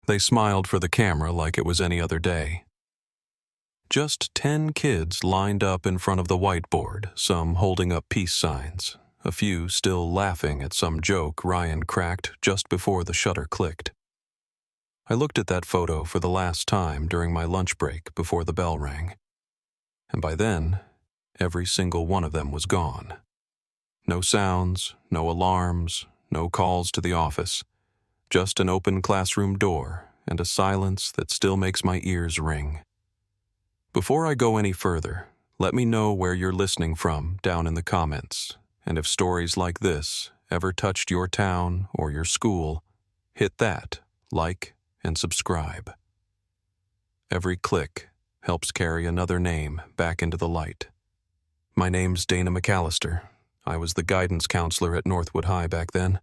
They smiled for the camera like it was any other day. Just 10 kids lined up in front of the whiteboard, some holding up peace signs, a few still laughing at some joke Ryan cracked just before the shutter clicked. I looked at that photo for the last time during my lunch break before the bell rang. And by then, every single one of them was gone. No sounds, no alarms, no calls to the office. Just an open classroom door and a silence that still makes my ears ring. Before I go any further, let me know where you're listening from down in the comments, and if stories like this ever touched your town or your school, hit that, like, and subscribe. Every click helps carry another name back into the light. My name's Dana McAllister. I was the guidance counselor at Northwood High back then.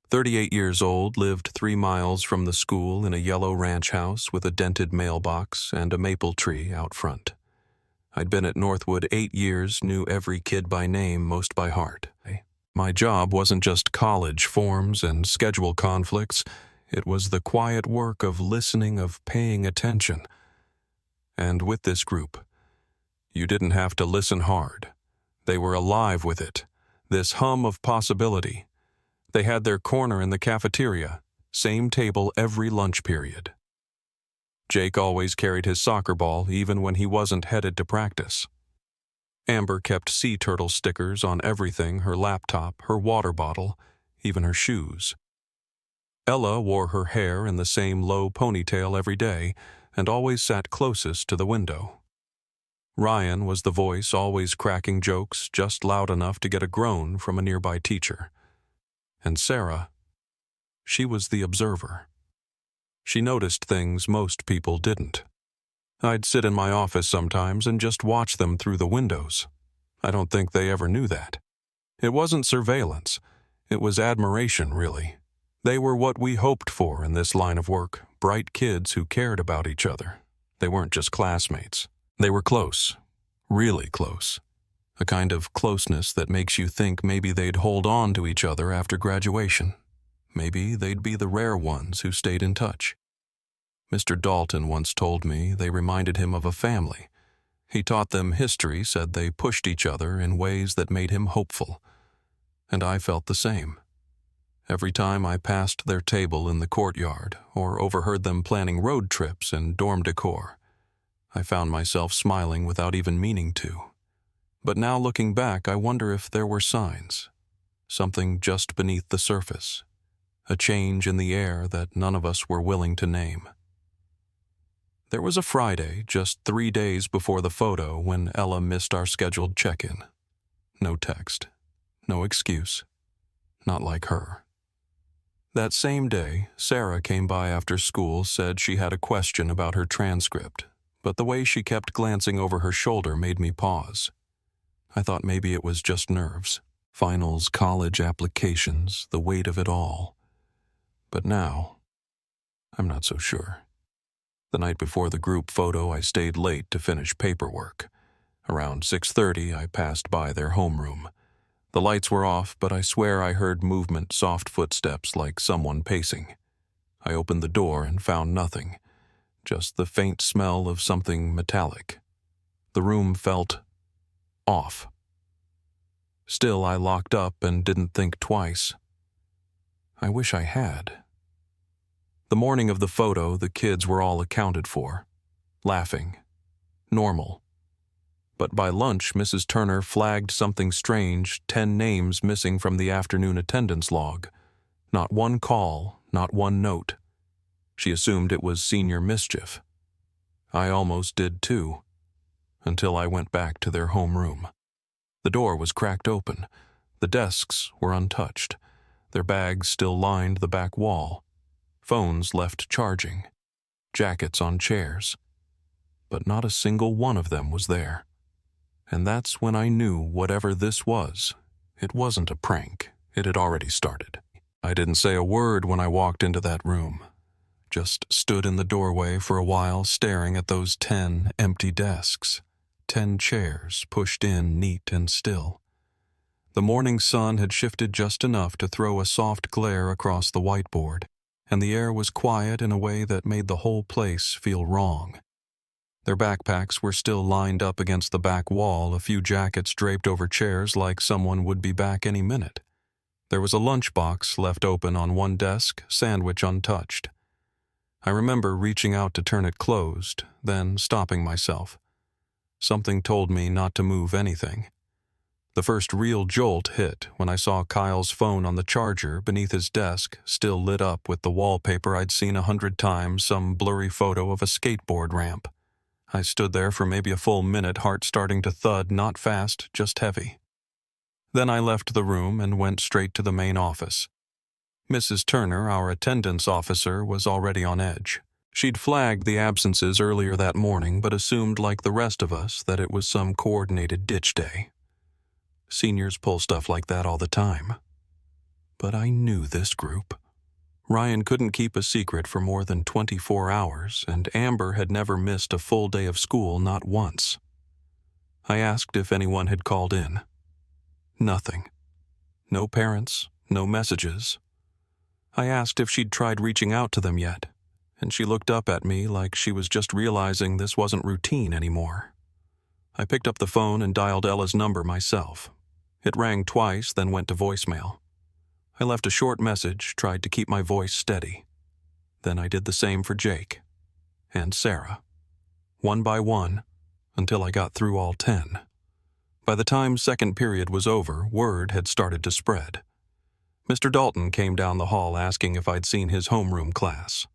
38 years old, lived 3 miles from the school in a yellow ranch house with a dented mailbox and a maple tree out front. I'd been at Northwood 8 years, knew every kid by name, most by heart. My job wasn't just college forms and schedule conflicts. It was the quiet work of listening, of paying attention. And with this group, you didn't have to listen hard. They were alive with it, this hum of possibility. They had their corner in the cafeteria, same table every lunch period. Jake always carried his soccer ball even when he wasn't headed to practice. Amber kept sea turtle stickers on everything, her laptop, her water bottle, even her shoes. Ella wore her hair in the same low ponytail every day and always sat closest to the window. Ryan was the voice always cracking jokes just loud enough to get a groan from a nearby teacher. And Sarah, she was the observer. She noticed things most people didn't. I'd sit in my office sometimes and just watch them through the windows. I don't think they ever knew that. It wasn't surveillance. It was admiration, really. They were what we hoped for in this line of work, bright kids who cared about each other. They weren't just classmates. They were close, really close. A kind of closeness that makes you think maybe they'd hold on to each other after graduation. Maybe they'd be the rare ones who stayed in touch. Mr. Dalton once told me they reminded him of a family. He taught them history, said they pushed each other in ways that made him hopeful. And I felt the same. Every time I passed their table in the courtyard or overheard them planning road trips and dorm decor, I found myself smiling without even meaning to. But now looking back, I wonder if there were signs. Something just beneath the surface. A change in the air that none of us were willing to name. There was a Friday, just 3 days before the photo, when Ella missed our scheduled check-in. No text. No excuse. Not like her. That same day, Sarah came by after school, said she had a question about her transcript, but the way she kept glancing over her shoulder made me pause. I thought maybe it was just nerves. Finals, college applications, the weight of it all. But now, I'm not so sure. The night before the group photo, I stayed late to finish paperwork. Around 6:30, I passed by their homeroom. The lights were off, but I swear I heard movement, soft footsteps like someone pacing. I opened the door and found nothing, just the faint smell of something metallic. The room felt off. Still, I locked up and didn't think twice. I wish I had. The morning of the photo, the kids were all accounted for. Laughing. Normal. But by lunch, Mrs. Turner flagged something strange, 10 names missing from the afternoon attendance log. Not one call, not one note. She assumed it was senior mischief. I almost did too, until I went back to their homeroom. The door was cracked open. The desks were untouched. Their bags still lined the back wall. Phones left charging. Jackets on chairs. But not a single one of them was there. And that's when I knew whatever this was, it wasn't a prank. It had already started. I didn't say a word when I walked into that room. Just stood in the doorway for a while, staring at those 10 empty desks. 10 chairs pushed in neat and still. The morning sun had shifted just enough to throw a soft glare across the whiteboard, and the air was quiet in a way that made the whole place feel wrong. Their backpacks were still lined up against the back wall, a few jackets draped over chairs like someone would be back any minute. There was a lunchbox left open on one desk, sandwich untouched. I remember reaching out to turn it closed, then stopping myself. Something told me not to move anything. The first real jolt hit when I saw Kyle's phone on the charger beneath his desk, still lit up with the wallpaper I'd seen 100 times, some blurry photo of a skateboard ramp. I stood there for maybe a full minute, heart starting to thud, not fast, just heavy. Then I left the room and went straight to the main office. Mrs. Turner, our attendance officer, was already on edge. She'd flagged the absences earlier that morning, but assumed, like the rest of us, that it was some coordinated ditch day. Seniors pull stuff like that all the time. But I knew this group. Ryan couldn't keep a secret for more than 24 hours, and Amber had never missed a full day of school, not once. I asked if anyone had called in. Nothing. No parents, no messages. I asked if she'd tried reaching out to them yet, and she looked up at me like she was just realizing this wasn't routine anymore. I picked up the phone and dialed Ella's number myself. It rang twice, then went to voicemail. I left a short message, tried to keep my voice steady. Then I did the same for Jake and Sarah, one by one, until I got through all 10. By the time second period was over, word had started to spread. Mr. Dalton came down the hall asking if I'd seen his homeroom class.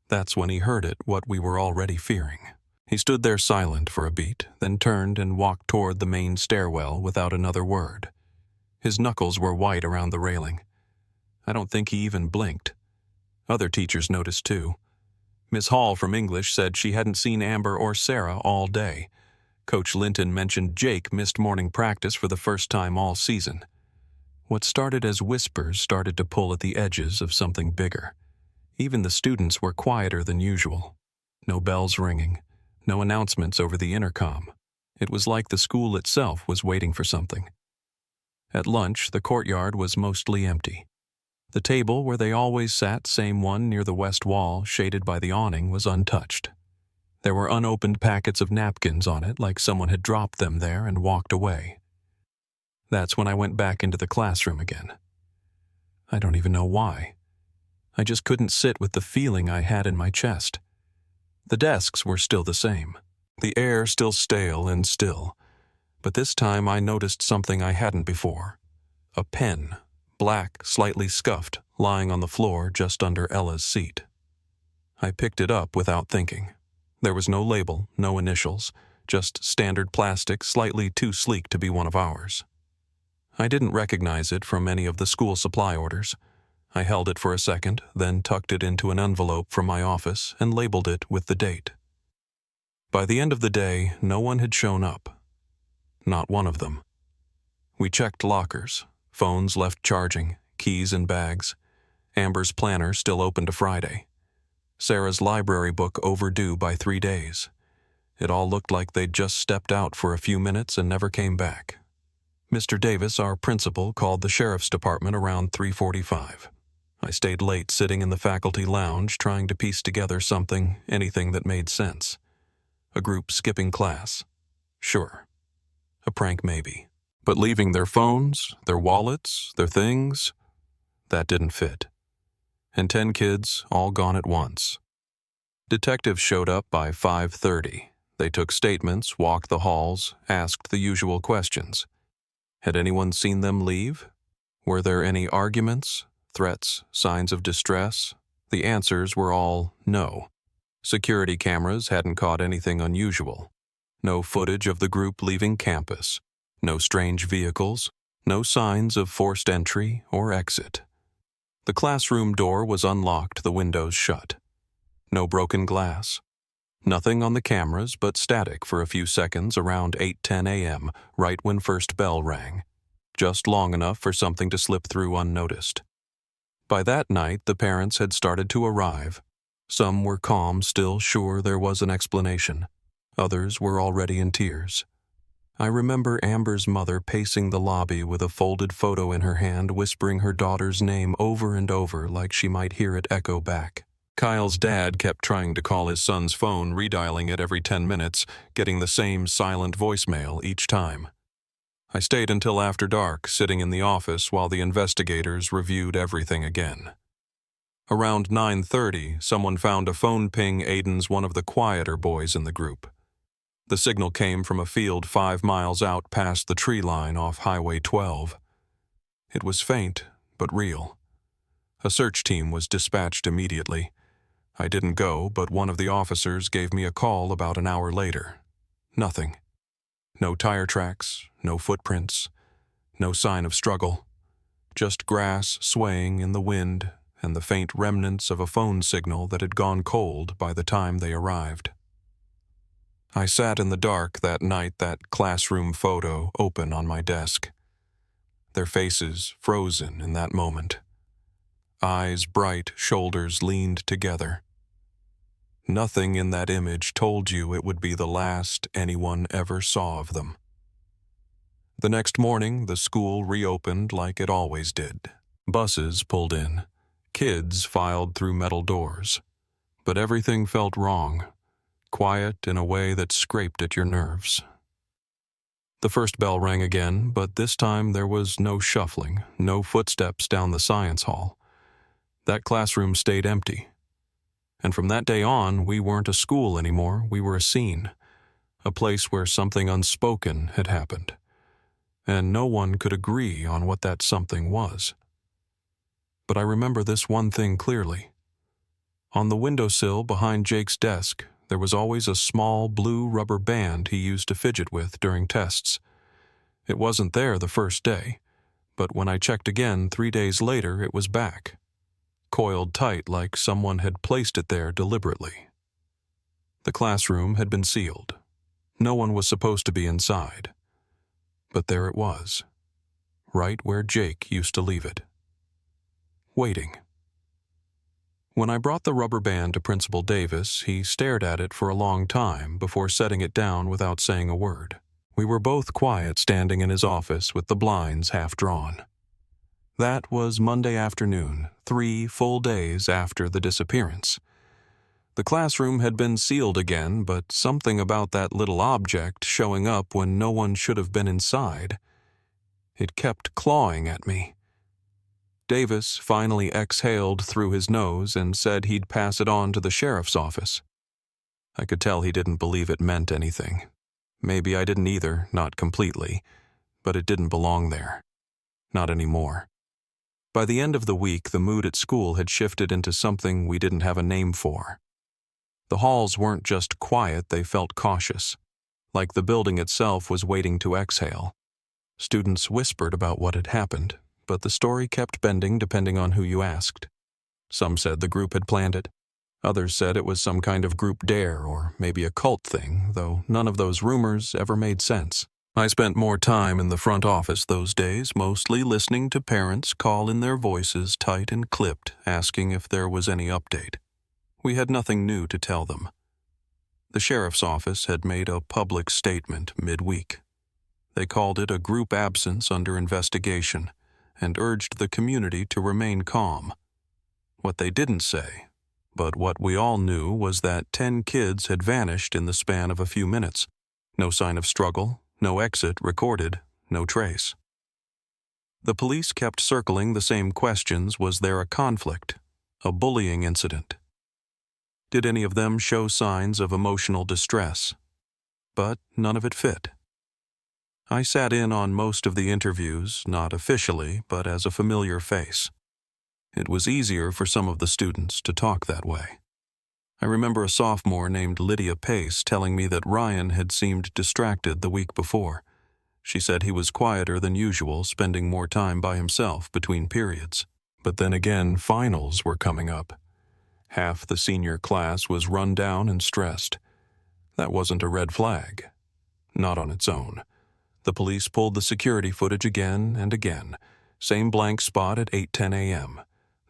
That's when he heard it, what we were already fearing. He stood there silent for a beat, then turned and walked toward the main stairwell without another word. His knuckles were white around the railing. I don't think he even blinked. Other teachers noticed too. Miss Hall from English said she hadn't seen Amber or Sarah all day. Coach Linton mentioned Jake missed morning practice for the first time all season. What started as whispers started to pull at the edges of something bigger. Even the students were quieter than usual. No bells ringing, no announcements over the intercom. It was like the school itself was waiting for something. At lunch, the courtyard was mostly empty. The table where they always sat, same one near the west wall, shaded by the awning, was untouched. There were unopened packets of napkins on it, like someone had dropped them there and walked away. That's when I went back into the classroom again. I don't even know why. I just couldn't sit with the feeling I had in my chest. The desks were still the same, the air still stale and still, but this time I noticed something I hadn't before. A pen, black, slightly scuffed, lying on the floor just under Ella's seat. I picked it up without thinking. There was no label, no initials, just standard plastic, slightly too sleek to be one of ours. I didn't recognize it from any of the school supply orders. I held it for a second, then tucked it into an envelope from my office and labeled it with the date. By the end of the day, no one had shown up. Not one of them. We checked lockers, phones left charging, keys in bags. Amber's planner still open to Friday. Sarah's library book overdue by 3 days. It all looked like they'd just stepped out for a few minutes and never came back. Mr. Davis, our principal, called the sheriff's department around 3:45. I stayed late sitting in the faculty lounge trying to piece together anything that made sense. A group skipping class. Sure. A prank maybe. But leaving their phones, their wallets, their things, that didn't fit. And 10 kids, all gone at once. Detectives showed up by 5:30. They took statements, walked the halls, asked the usual questions. Had anyone seen them leave? Were there any arguments, threats, signs of distress? The answers were all no. Security cameras hadn't caught anything unusual. No footage of the group leaving campus. No strange vehicles. No signs of forced entry or exit. The classroom door was unlocked, the windows shut. No broken glass. Nothing on the cameras but static for a few seconds around 8:10 a.m., right when first bell rang. Just long enough for something to slip through unnoticed. By that night, the parents had started to arrive. Some were calm, still sure there was an explanation. Others were already in tears. I remember Amber's mother pacing the lobby with a folded photo in her hand, whispering her daughter's name over and over like she might hear it echo back. Kyle's dad kept trying to call his son's phone, redialing it every 10 minutes, getting the same silent voicemail each time. I stayed until after dark, sitting in the office while the investigators reviewed everything again. Around 9:30, someone found a phone ping Aiden's one of the quieter boys in the group. The signal came from a field 5 miles out past the tree line off Highway 12. It was faint, but real. A search team was dispatched immediately. I didn't go, but one of the officers gave me a call about an hour later. Nothing. No tire tracks, no footprints, no sign of struggle. Just grass swaying in the wind and the faint remnants of a phone signal that had gone cold by the time they arrived. I sat in the dark that night, that classroom photo open on my desk. Their faces frozen in that moment. Eyes bright, shoulders leaned together. Nothing in that image told you it would be the last anyone ever saw of them. The next morning, the school reopened like it always did. Buses pulled in. Kids filed through metal doors. But everything felt wrong, quiet in a way that scraped at your nerves. The first bell rang again, but this time there was no shuffling, no footsteps down the science hall. That classroom stayed empty. And from that day on, we weren't a school anymore, we were a scene, a place where something unspoken had happened. And no one could agree on what that something was. But I remember this one thing clearly. On the windowsill behind Jake's desk, there was always a small blue rubber band he used to fidget with during tests. It wasn't there the first day, but when I checked again 3 days later, it was back, coiled tight like someone had placed it there deliberately. The classroom had been sealed. No one was supposed to be inside. But there it was, right where Jake used to leave it. Waiting. When I brought the rubber band to Principal Davis, he stared at it for a long time before setting it down without saying a word. We were both quiet, standing in his office with the blinds half drawn. That was Monday afternoon, 3 full days after the disappearance. The classroom had been sealed again, but something about that little object showing up when no one should have been inside. It kept clawing at me. Davis finally exhaled through his nose and said he'd pass it on to the sheriff's office. I could tell he didn't believe it meant anything. Maybe I didn't either, not completely, but it didn't belong there. Not anymore. By the end of the week, the mood at school had shifted into something we didn't have a name for. The halls weren't just quiet, they felt cautious, like the building itself was waiting to exhale. Students whispered about what had happened, but the story kept bending depending on who you asked. Some said the group had planned it. Others said it was some kind of group dare or maybe a cult thing, though none of those rumors ever made sense. I spent more time in the front office those days, mostly listening to parents call in their voices tight and clipped, asking if there was any update. We had nothing new to tell them. The sheriff's office had made a public statement midweek. They called it a group absence under investigation and urged the community to remain calm. What they didn't say, but what we all knew, was that 10 kids had vanished in the span of a few minutes. No sign of struggle, no exit recorded, no trace. The police kept circling the same questions. Was there a conflict? A bullying incident? Did any of them show signs of emotional distress? But none of it fit. I sat in on most of the interviews, not officially, but as a familiar face. It was easier for some of the students to talk that way. I remember a sophomore named Lydia Pace telling me that Ryan had seemed distracted the week before. She said he was quieter than usual, spending more time by himself between periods. But then again, finals were coming up. Half the senior class was run down and stressed. That wasn't a red flag. Not on its own. The police pulled the security footage again and again. Same blank spot at 8:10 a.m.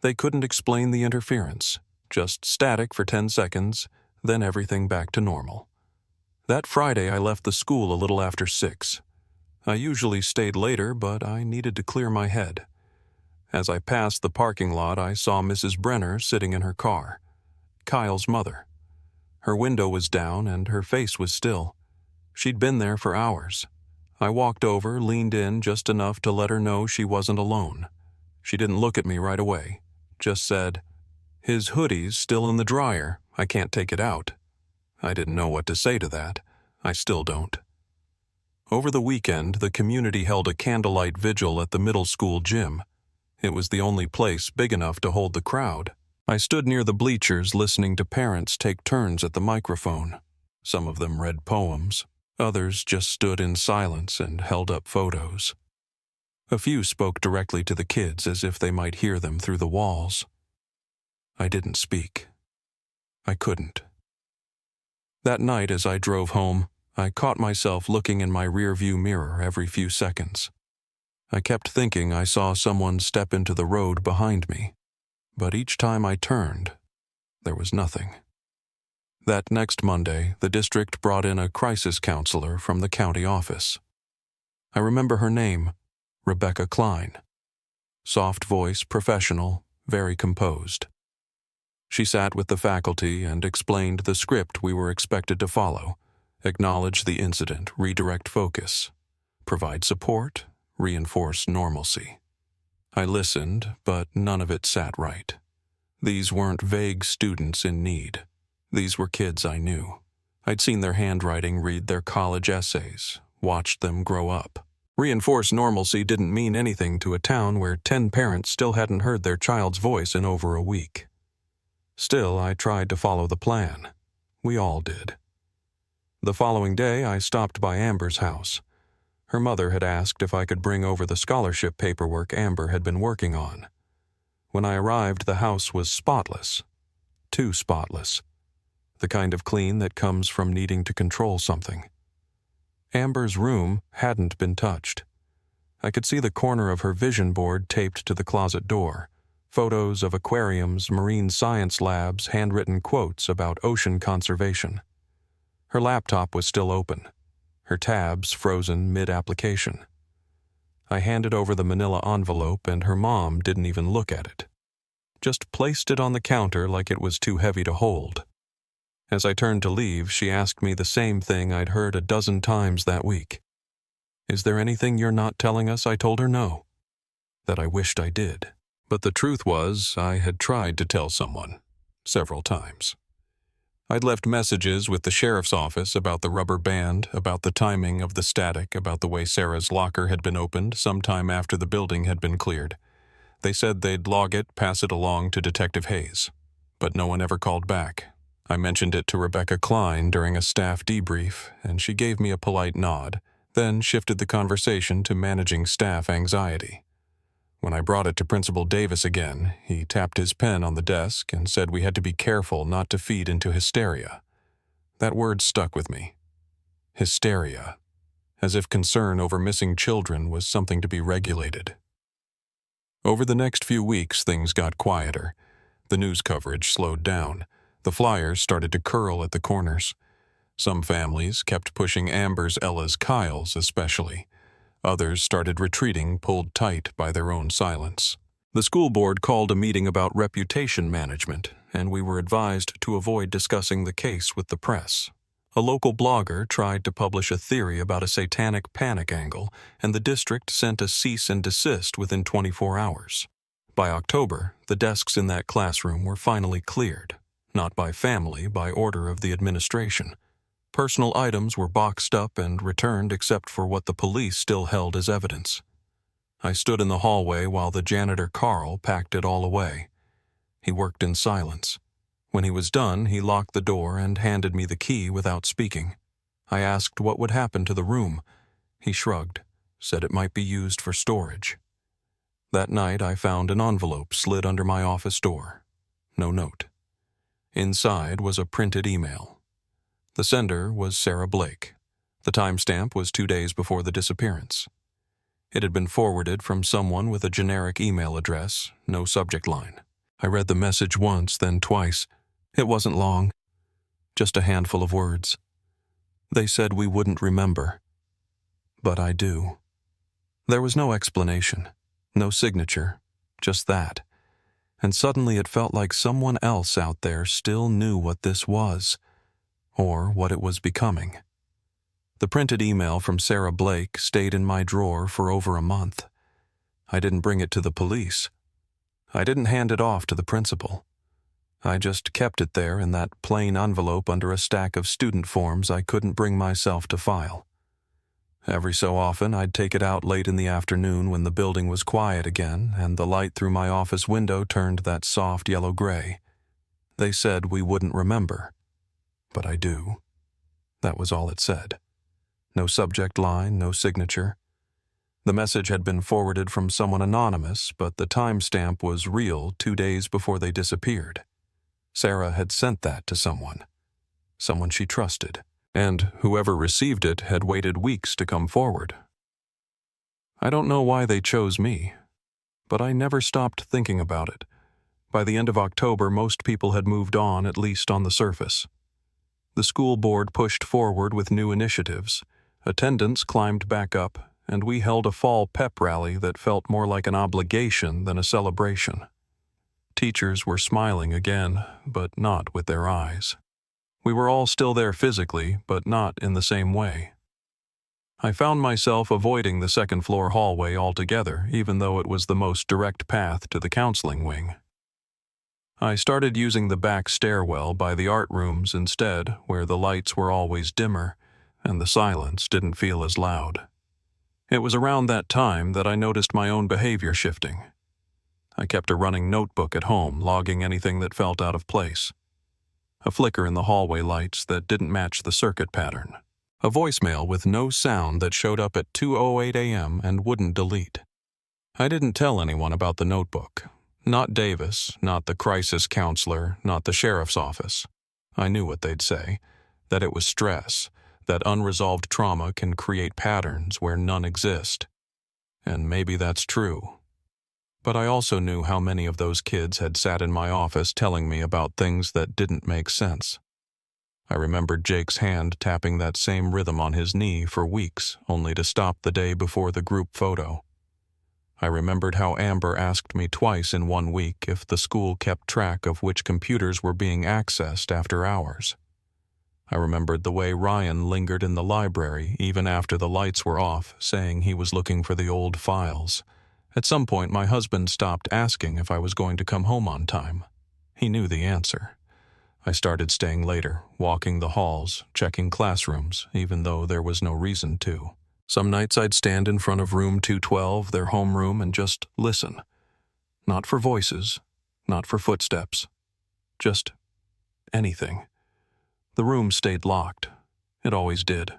They couldn't explain the interference. Just static for 10 seconds, then everything back to normal. That Friday, I left the school a little after 6. I usually stayed later, but I needed to clear my head. As I passed the parking lot, I saw Mrs. Brenner sitting in her car, Kyle's mother. Her window was down and her face was still. She'd been there for hours. I walked over, leaned in just enough to let her know she wasn't alone. She didn't look at me right away, just said, "His hoodie's still in the dryer. I can't take it out." I didn't know what to say to that. I still don't. Over the weekend, the community held a candlelight vigil at the middle school gym. It was the only place big enough to hold the crowd. I stood near the bleachers listening to parents take turns at the microphone. Some of them read poems. Others just stood in silence and held up photos. A few spoke directly to the kids as if they might hear them through the walls. I didn't speak. I couldn't. That night as I drove home, I caught myself looking in my rearview mirror every few seconds. I kept thinking I saw someone step into the road behind me, but each time I turned, there was nothing. That next Monday, the district brought in a crisis counselor from the county office. I remember her name, Rebecca Klein. Soft voice, professional, very composed. She sat with the faculty and explained the script we were expected to follow, acknowledge the incident, redirect focus, provide support, reinforce normalcy. I listened, but none of it sat right. These weren't vague students in need. These were kids I knew. I'd seen their handwriting, read their college essays, watched them grow up. Reinforce normalcy didn't mean anything to a town where 10 parents still hadn't heard their child's voice in over a week. Still, I tried to follow the plan. We all did. The following day, I stopped by Amber's house. Her mother had asked if I could bring over the scholarship paperwork Amber had been working on. When I arrived, the house was spotless. Too spotless. The kind of clean that comes from needing to control something. Amber's room hadn't been touched. I could see the corner of her vision board taped to the closet door. Photos of aquariums, marine science labs, handwritten quotes about ocean conservation. Her laptop was still open, her tabs frozen mid-application. I handed over the manila envelope and her mom didn't even look at it. Just placed it on the counter like it was too heavy to hold. As I turned to leave, she asked me the same thing I'd heard a dozen times that week. "Is there anything you're not telling us?" I told her no. That I wished I did. But the truth was, I had tried to tell someone, several times. I'd left messages with the sheriff's office about the rubber band, about the timing of the static, about the way Sarah's locker had been opened sometime after the building had been cleared. They said they'd log it, pass it along to Detective Hayes. But no one ever called back. I mentioned it to Rebecca Klein during a staff debrief, and she gave me a polite nod, then shifted the conversation to managing staff anxiety. When I brought it to Principal Davis again, he tapped his pen on the desk and said we had to be careful not to feed into hysteria. That word stuck with me. Hysteria. As if concern over missing children was something to be regulated. Over the next few weeks, things got quieter. The news coverage slowed down. The flyers started to curl at the corners. Some families kept pushing Amber's, Ella's, Kyle's especially. Others started retreating, pulled tight by their own silence. The school board called a meeting about reputation management, and we were advised to avoid discussing the case with the press. A local blogger tried to publish a theory about a satanic panic angle, and the district sent a cease and desist within 24 hours. By October, the desks in that classroom were finally cleared, not by family, by order of the administration. Personal items were boxed up and returned except for what the police still held as evidence. I stood in the hallway while the janitor Carl packed it all away. He worked in silence. When he was done, he locked the door and handed me the key without speaking. I asked what would happen to the room. He shrugged, said it might be used for storage. That night, I found an envelope slid under my office door. No note. Inside was a printed email. The sender was Sarah Blake. The timestamp was 2 days before the disappearance. It had been forwarded from someone with a generic email address, no subject line. I read the message once, then twice. It wasn't long, just a handful of words. They said we wouldn't remember. But I do. There was no explanation, no signature, just that. And suddenly it felt like someone else out there still knew what this was, or what it was becoming. The printed email from Sarah Blake stayed in my drawer for over a month. I didn't bring it to the police. I didn't hand it off to the principal. I just kept it there in that plain envelope under a stack of student forms I couldn't bring myself to file. Every so often, I'd take it out late in the afternoon when the building was quiet again and the light through my office window turned that soft yellow-gray. They said we wouldn't remember, but I do. That was all it said. No subject line, no signature. The message had been forwarded from someone anonymous, but the timestamp was real 2 days before they disappeared. Sarah had sent that to someone she trusted, and whoever received it had waited weeks to come forward. I don't know why they chose me, but I never stopped thinking about it. By the end of October, most people had moved on, at least on the surface. The school board pushed forward with new initiatives. Attendance climbed back up, and we held a fall pep rally that felt more like an obligation than a celebration. Teachers were smiling again, but not with their eyes. We were all still there physically, but not in the same way. I found myself avoiding the second-floor hallway altogether, even though it was the most direct path to the counseling wing. I started using the back stairwell by the art rooms instead, where the lights were always dimmer, and the silence didn't feel as loud. It was around that time that I noticed my own behavior shifting. I kept a running notebook at home, logging anything that felt out of place. A flicker in the hallway lights that didn't match the circuit pattern. A voicemail with no sound that showed up at 2:08 a.m. and wouldn't delete. I didn't tell anyone about the notebook. Not Davis, not the crisis counselor, not the sheriff's office. I knew what they'd say, that it was stress, that unresolved trauma can create patterns where none exist. And maybe that's true. But I also knew how many of those kids had sat in my office telling me about things that didn't make sense. I remembered Jake's hand tapping that same rhythm on his knee for weeks, only to stop the day before the group photo. I remembered how Amber asked me twice in 1 week if the school kept track of which computers were being accessed after hours. I remembered the way Ryan lingered in the library even after the lights were off, saying he was looking for the old files. At some point, my husband stopped asking if I was going to come home on time. He knew the answer. I started staying later, walking the halls, checking classrooms, even though there was no reason to. Some nights I'd stand in front of room 212, their homeroom, and just listen. Not for voices, not for footsteps. Just anything. The room stayed locked. It always did.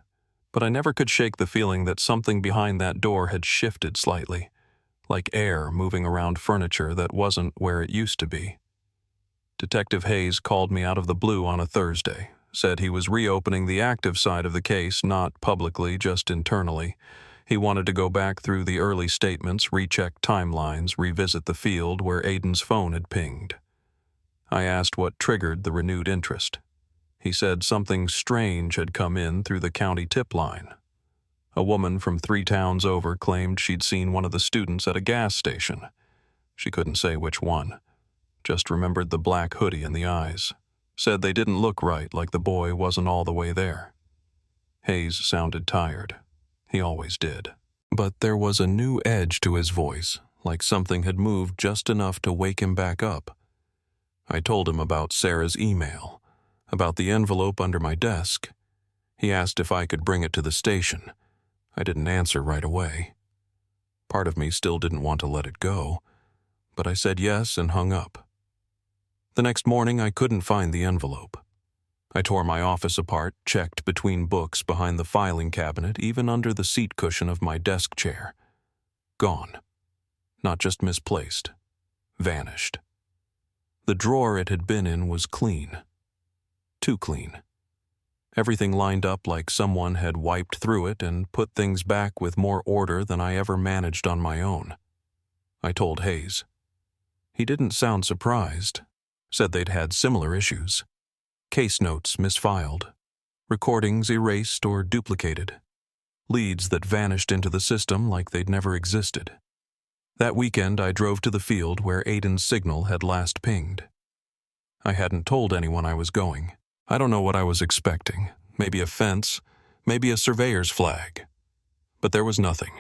But I never could shake the feeling that something behind that door had shifted slightly, like air moving around furniture that wasn't where it used to be. Detective Hayes called me out of the blue on a Thursday, said he was reopening the active side of the case, not publicly, just internally. He wanted to go back through the early statements, recheck timelines, revisit the field where Aiden's phone had pinged. I asked what triggered the renewed interest. He said something strange had come in through the county tip line. A woman from 3 towns over claimed she'd seen one of the students at a gas station. She couldn't say which one. Just remembered the black hoodie and the eyes. Said they didn't look right, like the boy wasn't all the way there. Hayes sounded tired. He always did. But there was a new edge to his voice, like something had moved just enough to wake him back up. I told him about Sarah's email, about the envelope under my desk. He asked if I could bring it to the station. I didn't answer right away. Part of me still didn't want to let it go, but I said yes and hung up. The next morning, I couldn't find the envelope. I tore my office apart, checked between books behind the filing cabinet, even under the seat cushion of my desk chair. Gone. Not just misplaced. Vanished. The drawer it had been in was clean. Too clean. Everything lined up like someone had wiped through it and put things back with more order than I ever managed on my own. I told Hayes. He didn't sound surprised. Said they'd had similar issues. Case notes misfiled. recordings erased or duplicated, leads that vanished into the system like they'd never existed. That weekend, I drove to the field where Aiden's signal had last pinged. I hadn't told anyone I was going. I don't know what I was expecting. Maybe a fence, maybe a surveyor's flag. But there was nothing.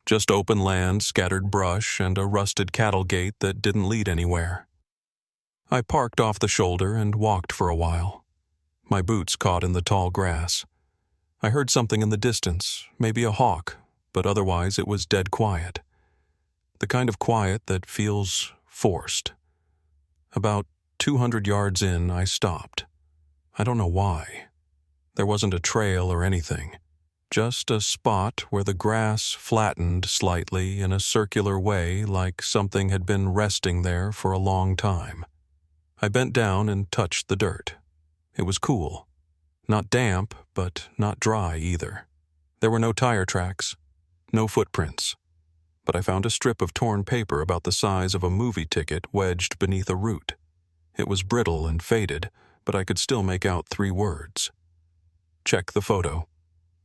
Just open land, scattered brush, and a rusted cattle gate that didn't lead anywhere. I parked off the shoulder and walked for a while. My boots caught in the tall grass. I heard something in the distance, maybe a hawk, but otherwise it was dead quiet. The kind of quiet that feels forced. About 200 yards in, I stopped. I don't know why. There wasn't a trail or anything. Just a spot where the grass flattened slightly in a circular way like something had been resting there for a long time. I bent down and touched the dirt. It was cool. Not damp, but not dry either. There were no tire tracks, no footprints. But I found a strip of torn paper about the size of a movie ticket wedged beneath a root. It was brittle and faded, but I could still make out 3 words. Check the photo.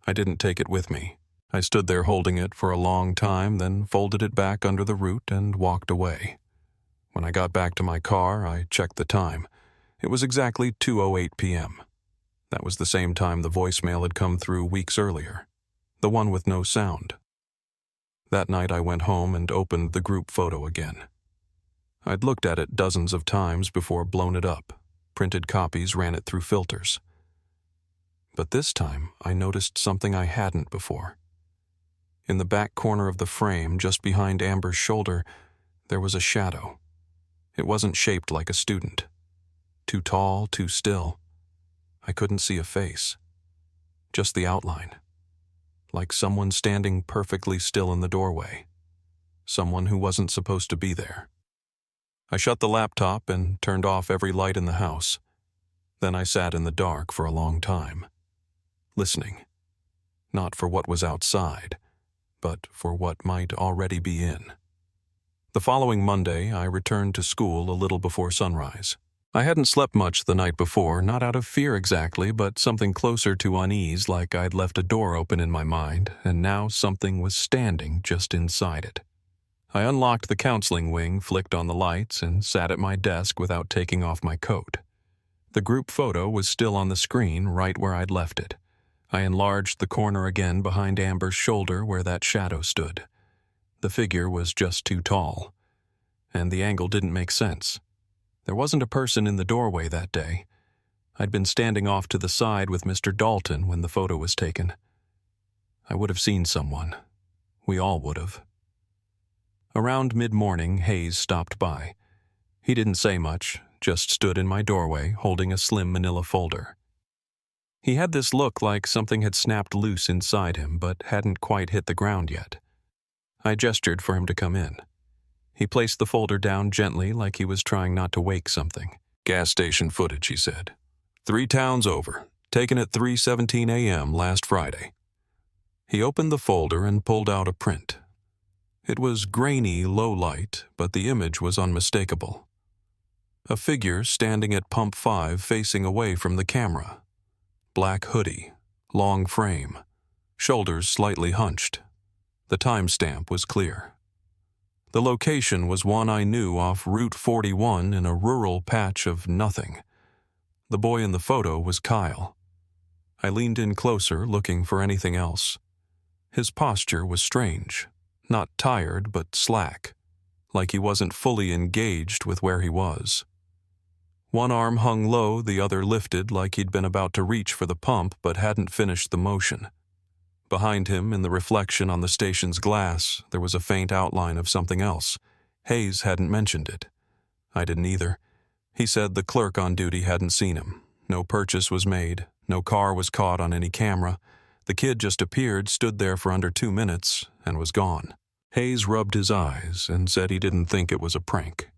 I didn't take it with me. I stood there holding it for a long time, then folded it back under the root and walked away. When I got back to my car, I checked the time. It was exactly 2:08 p.m. That was the same time the voicemail had come through weeks earlier, the one with no sound. That night I went home and opened the group photo again. I'd looked at it dozens of times before blown it up. Printed copies ran it through filters. But this time I noticed something I hadn't before. In the back corner of the frame, just behind Amber's shoulder, there was a shadow. It wasn't shaped like a student. Too tall, too still. I couldn't see a face. Just the outline. Like someone standing perfectly still in the doorway. Someone who wasn't supposed to be there. I shut the laptop and turned off every light in the house. Then I sat in the dark for a long time. Listening. Not for what was outside, but for what might already be in. The following Monday, I returned to school a little before sunrise. I hadn't slept much the night before, not out of fear exactly, but something closer to unease, like I'd left a door open in my mind, and now something was standing just inside it. I unlocked the counseling wing, flicked on the lights, and sat at my desk without taking off my coat. The group photo was still on the screen right where I'd left it. I enlarged the corner again behind Amber's shoulder where that shadow stood. The figure was just too tall, and the angle didn't make sense. There wasn't a person in the doorway that day. I'd been standing off to the side with Mr. Dalton when the photo was taken. I would have seen someone. We all would have. Around mid-morning, Hayes stopped by. He didn't say much, just stood in my doorway holding a slim manila folder. He had this look like something had snapped loose inside him but hadn't quite hit the ground yet. I gestured for him to come in. He placed the folder down gently like he was trying not to wake something. "Gas station footage," he said. 3 towns over, taken at 3:17 a.m. last Friday. He opened the folder and pulled out a print. It was grainy, low light, but the image was unmistakable. A figure standing at pump 5 facing away from the camera. Black hoodie, long frame, shoulders slightly hunched. The timestamp was clear. The location was one I knew off Route 41 in a rural patch of nothing. The boy in the photo was Kyle. I leaned in closer, looking for anything else. His posture was strange, not tired but slack, like he wasn't fully engaged with where he was. One arm hung low, the other lifted like he'd been about to reach for the pump but hadn't finished the motion. Behind him, in the reflection on the station's glass, there was a faint outline of something else. Hayes hadn't mentioned it. I didn't either. He said the clerk on duty hadn't seen him. No purchase was made. No car was caught on any camera. The kid just appeared, stood there for under 2 minutes, and was gone. Hayes rubbed his eyes and said he didn't think it was a prank.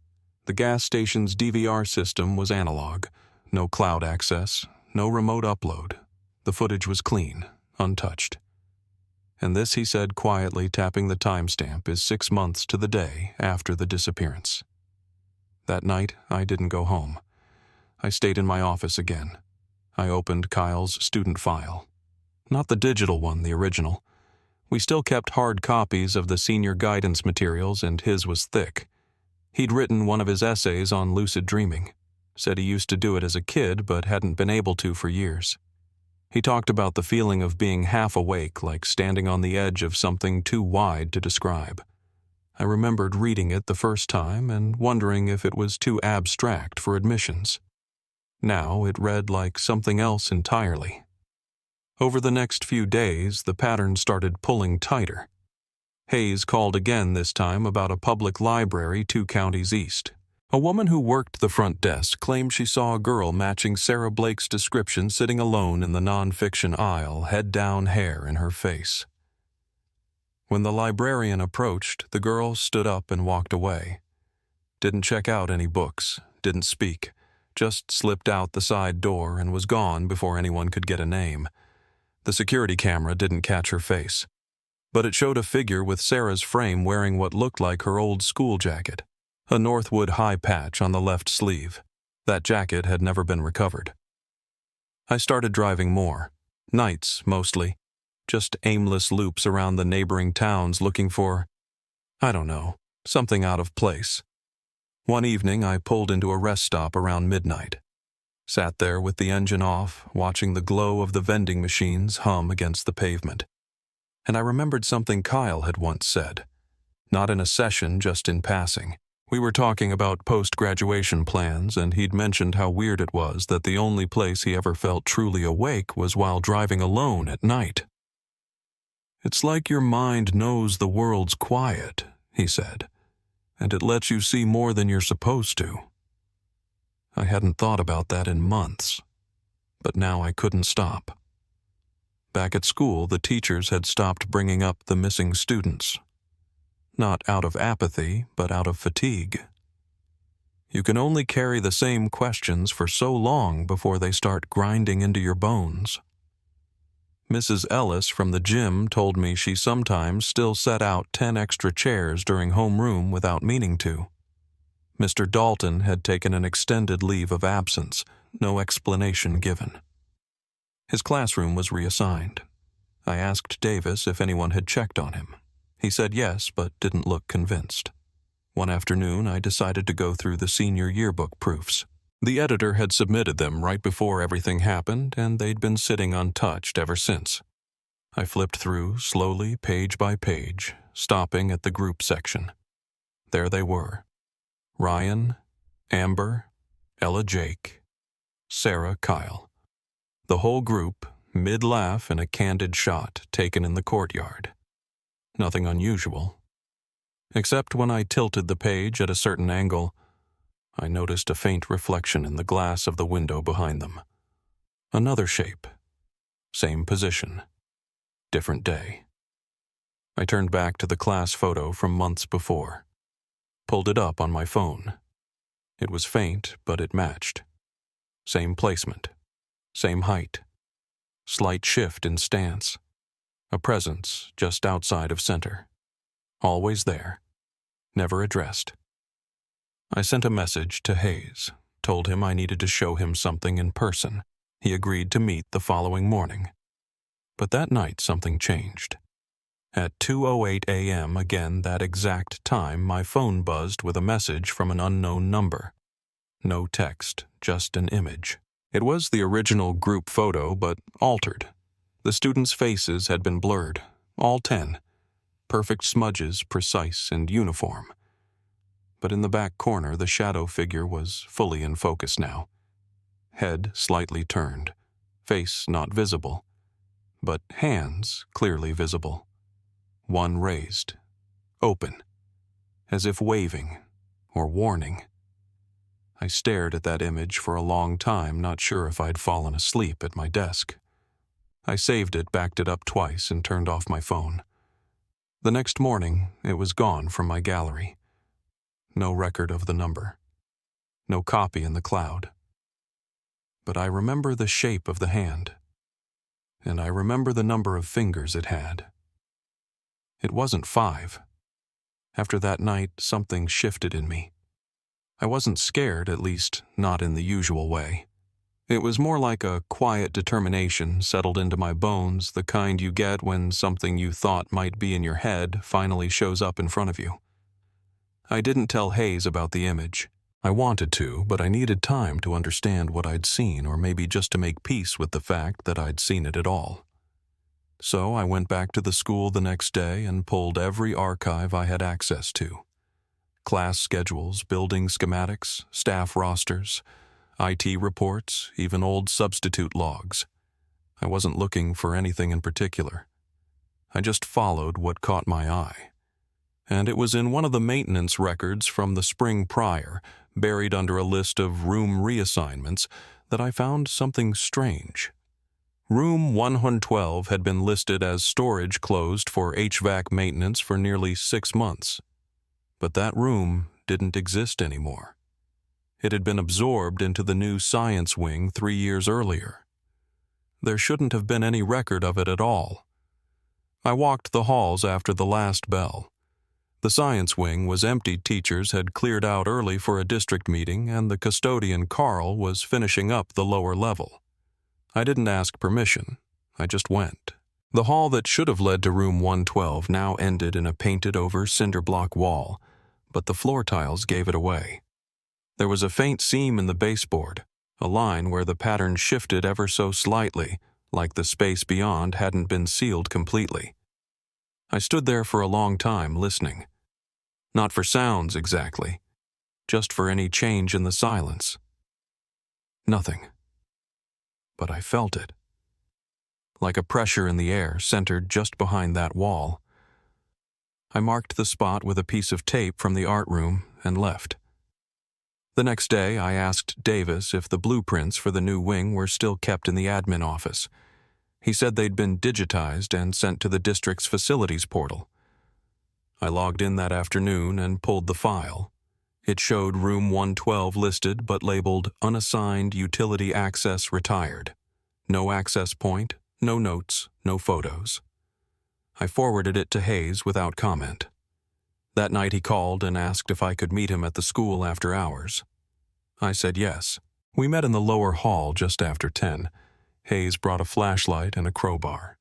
The gas station's DVR system was analog. No cloud access, no remote upload. The footage was clean, untouched. And this, he said quietly, tapping the timestamp, is 6 months to the day after the disappearance. That night, I didn't go home. I stayed in my office again. I opened Kyle's student file. Not the digital one, the original. We still kept hard copies of the senior guidance materials, and his was thick. He'd written one of his essays on lucid dreaming. Said he used to do it as a kid, but hadn't been able to for years. He talked about the feeling of being half awake, like standing on the edge of something too wide to describe. I remembered reading it the first time and wondering if it was too abstract for admissions. Now it read like something else entirely. Over the next few days, the pattern started pulling tighter. Hayes called again this time about a public library 2 counties east. A woman who worked the front desk claimed she saw a girl matching Sarah Blake's description sitting alone in the nonfiction aisle, head down, hair in her face. When the librarian approached, the girl stood up and walked away. Didn't check out any books, didn't speak, just slipped out the side door and was gone before anyone could get a name. The security camera didn't catch her face, but it showed a figure with Sarah's frame wearing what looked like her old school jacket. A Northwood high patch on the left sleeve. That jacket had never been recovered. I started driving more. Nights, mostly. Just aimless loops around the neighboring towns looking for, I don't know, something out of place. One evening I pulled into a rest stop around midnight. Sat there with the engine off, watching the glow of the vending machines hum against the pavement. And I remembered something Kyle had once said. Not in a session, just in passing. We were talking about post-graduation plans, and he'd mentioned how weird it was that the only place he ever felt truly awake was while driving alone at night. "It's like your mind knows the world's quiet," he said, "and it lets you see more than you're supposed to." I hadn't thought about that in months, but now I couldn't stop. Back at school, the teachers had stopped bringing up the missing students. Not out of apathy, but out of fatigue. You can only carry the same questions for so long before they start grinding into your bones. Mrs. Ellis from the gym told me she sometimes still set out 10 extra chairs during homeroom without meaning to. Mr. Dalton had taken an extended leave of absence, no explanation given. His classroom was reassigned. I asked Davis if anyone had checked on him. He said yes, but didn't look convinced. One afternoon, I decided to go through the senior yearbook proofs. The editor had submitted them right before everything happened, and they'd been sitting untouched ever since. I flipped through, slowly, page by page, stopping at the group section. There they were. Ryan, Amber, Ella Jake, Sarah Kyle. The whole group, mid-laugh in a candid shot taken in the courtyard. Nothing unusual. Except when I tilted the page at a certain angle, I noticed a faint reflection in the glass of the window behind them. Another shape. Same position. Different day. I turned back to the class photo from months before. Pulled it up on my phone. It was faint, but it matched. Same placement. Same height. Slight shift in stance. A presence just outside of center. Always there. Never addressed. I sent a message to Hayes, told him I needed to show him something in person. He agreed to meet the following morning. But that night something changed. At 2:08 a.m. again that exact time, my phone buzzed with a message from an unknown number. No text, just an image. It was the original group photo, but altered. The students' faces had been blurred, all 10. Perfect smudges, precise and uniform. But in the back corner, the shadow figure was fully in focus now. Head slightly turned, face not visible, but hands clearly visible. One raised, open, as if waving or warning. I stared at that image for a long time, not sure if I'd fallen asleep at my desk. I saved it, backed it up twice, and turned off my phone. The next morning, it was gone from my gallery. No record of the number. No copy in the cloud. But I remember the shape of the hand. And I remember the number of fingers it had. It wasn't 5. After that night, something shifted in me. I wasn't scared, at least not in the usual way. It was more like a quiet determination settled into my bones, the kind you get when something you thought might be in your head finally shows up in front of you. I didn't tell Hayes about the image. I wanted to, but I needed time to understand what I'd seen, or maybe just to make peace with the fact that I'd seen it at all. So I went back to the school the next day and pulled every archive I had access to. Class schedules, building schematics, staff rosters, IT reports, even old substitute logs. I wasn't looking for anything in particular. I just followed what caught my eye. And it was in one of the maintenance records from the spring prior, buried under a list of room reassignments, that I found something strange. Room 112 had been listed as storage closed for HVAC maintenance for nearly 6 months. But that room didn't exist anymore. It had been absorbed into the new science wing 3 years earlier. There shouldn't have been any record of it at all. I walked the halls after the last bell. The science wing was empty. Teachers had cleared out early for a district meeting, and the custodian, Carl, was finishing up the lower level. I didn't ask permission. I just went. The hall that should have led to room 112 now ended in a painted-over cinder block wall, but the floor tiles gave it away. There was a faint seam in the baseboard, a line where the pattern shifted ever so slightly, like the space beyond hadn't been sealed completely. I stood there for a long time listening. Not for sounds exactly, just for any change in the silence. Nothing. But I felt it. Like a pressure in the air centered just behind that wall. I marked the spot with a piece of tape from the art room and left. The next day, I asked Davis if the blueprints for the new wing were still kept in the admin office. He said they'd been digitized and sent to the district's facilities portal. I logged in that afternoon and pulled the file. It showed room 112 listed but labeled unassigned utility access retired. No access point, no notes, no photos. I forwarded it to Hayes without comment. That night he called and asked if I could meet him at the school after hours. I said yes. We met in the lower hall just after 10. Hayes brought a flashlight and a crowbar.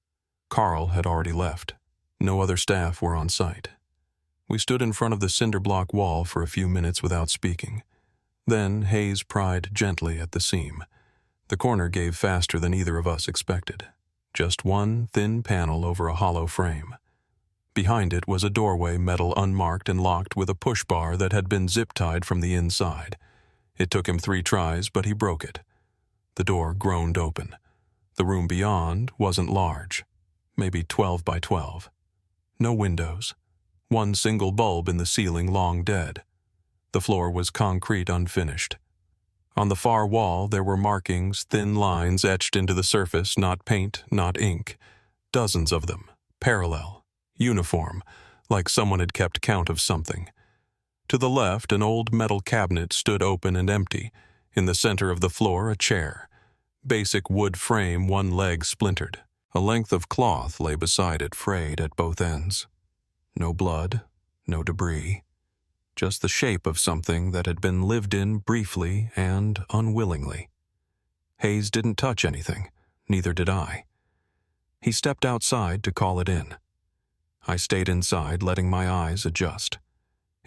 Carl had already left. No other staff were on site. We stood in front of the cinder block wall for a few minutes without speaking. Then Hayes pried gently at the seam. The corner gave faster than either of us expected. Just one thin panel over a hollow frame. Behind it was a doorway, metal unmarked and locked with a push bar that had been zip-tied from the inside. It took him 3 tries, but he broke it. The door groaned open. The room beyond wasn't large, maybe 12 by 12. No windows. One single bulb in the ceiling long dead. The floor was concrete unfinished. On the far wall there were markings, thin lines etched into the surface, not paint, not ink. Dozens of them, parallel, uniform, like someone had kept count of something. To the left, an old metal cabinet stood open and empty. In the center of the floor, a chair. Basic wood frame, one leg splintered. A length of cloth lay beside it, frayed at both ends. No blood, no debris. Just the shape of something that had been lived in briefly and unwillingly. Hayes didn't touch anything, neither did I. He stepped outside to call it in. I stayed inside, letting my eyes adjust.